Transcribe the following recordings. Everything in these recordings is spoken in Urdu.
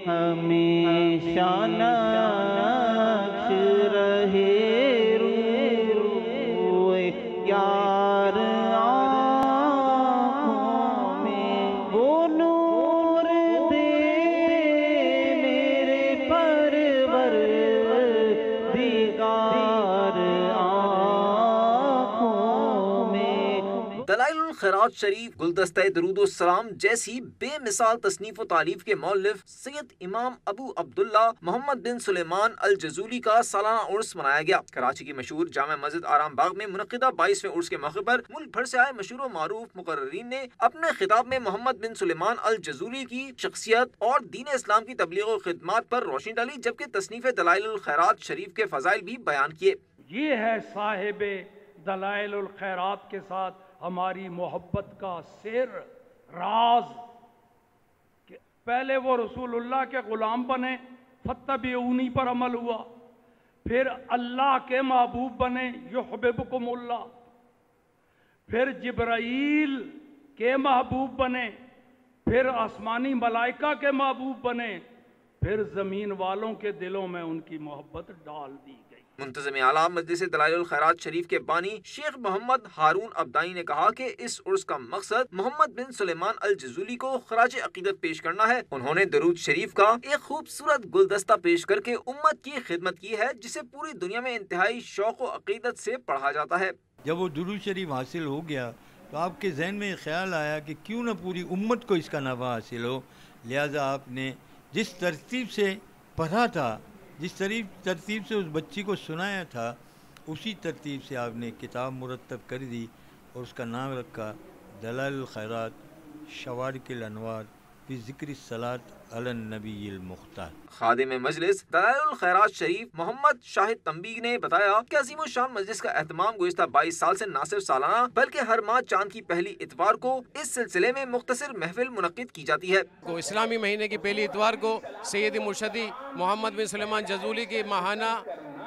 ہمیشہ نقش رہے روئے یار آنکھوں میں، وہ نور دے میرے پروردگار آنکھوں میں۔ دلائل الخیرات شریف گلدستہ درود و السلام جیسی بے مثال تصنیف و تالیف کے مؤلف سید امام ابو عبداللہ محمد بن سلیمان الجزولی کا سالانہ عرس منایا گیا۔ کراچی کی مشہور جامع مسجد آرام باغ میں منعقدہ 22ویں عرس کے موقع پر ملک بھر سے آئے مشہور و معروف مقررین نے اپنے خطاب میں محمد بن سلیمان الجزولی کی شخصیت اور دین اسلام کی تبلیغ و خدمات پر روشنی ڈالی، جبکہ تصنیف دلائل الخیرات شریف کے فضائل بھی بیان کیے۔ یہ ہے صاحب دلائل الخیرات کے ساتھ ہماری محبت کا سر راز، کہ پہلے وہ رسول اللہ کے غلام بنے، فتبعونی پر عمل ہوا، پھر اللہ کے محبوب بنے، یحببکم اللہ، پھر جبرائیل کے محبوب بنے، پھر آسمانی ملائکہ کے محبوب بنے، پھر زمین والوں کے دلوں میں ان کی محبت ڈال دی گئی۔ منتظم اعلیٰ مجلس دلائل الخیرات شریف کے بانی شیخ محمد ہارون ابدائی نے کہا کہ اس عرس کا مقصد محمد بن سلیمان الجزولی کو خراج عقیدت پیش کرنا ہے۔ انہوں نے درود شریف کا ایک خوبصورت گلدستہ پیش کر کے امت کی خدمت کی ہے، جسے پوری دنیا میں انتہائی شوق و عقیدت سے پڑھا جاتا ہے۔ جب وہ درود شریف حاصل ہو گیا تو آپ کے ذہن میں خیال آیا کہ کیوں نہ پوری امت کو اس کا نفع حاصل ہو، لہٰذا آپ نے جس ترتیب سے پڑھا تھا، جس ترتیب سے اس بچی کو سنایا تھا، اسی ترتیب سے آپ نے کتاب مرتب کر دی اور اس کا نام رکھا دلائل الخیرات شوارق الانوار فی ذکر الصلاۃ علی النبی المختار۔ خادم مجلس دلائل الخیرات شریف محمد شاہد تنبیہ نے بتایا کہ عظیم الشان مجلس کا اہتمام گزشتہ 22 سال سے نہ صرف سالانہ بلکہ ہر ماہ چاند کی پہلی اتوار کو اس سلسلے میں مختصر محفل منعقد کی جاتی ہے۔ اسلامی مہینے کی پہلی اتوار کو سید مرشدی محمد بن سلیمان جزولی کی ماہانہ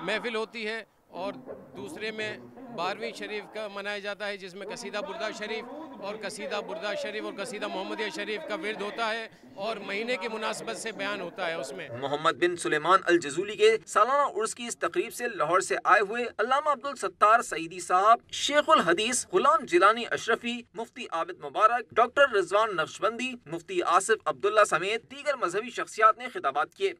محفل ہوتی ہے، اور دوسرے میں 12ویں شریف کا منایا جاتا ہے، جس میں قصیدہ بردہ شریف اور قصیدہ بردہ شریف اور قصیدہ محمدیہ شریف کا ورد ہوتا ہے، اور مہینے کی مناسبت سے بیان ہوتا ہے۔ اس میں محمد بن سلیمان الجزولی کے سالانہ عرس کی اس تقریب سے لاہور سے آئے ہوئے علامہ عبدالستار سعیدی صاحب، شیخ الحدیث غلام جیلانی اشرفی، مفتی عابد مبارک، ڈاکٹر رضوان نقشبندی، مفتی آصف عبداللہ سمیت دیگر مذہبی شخصیات نے خطابات کیے۔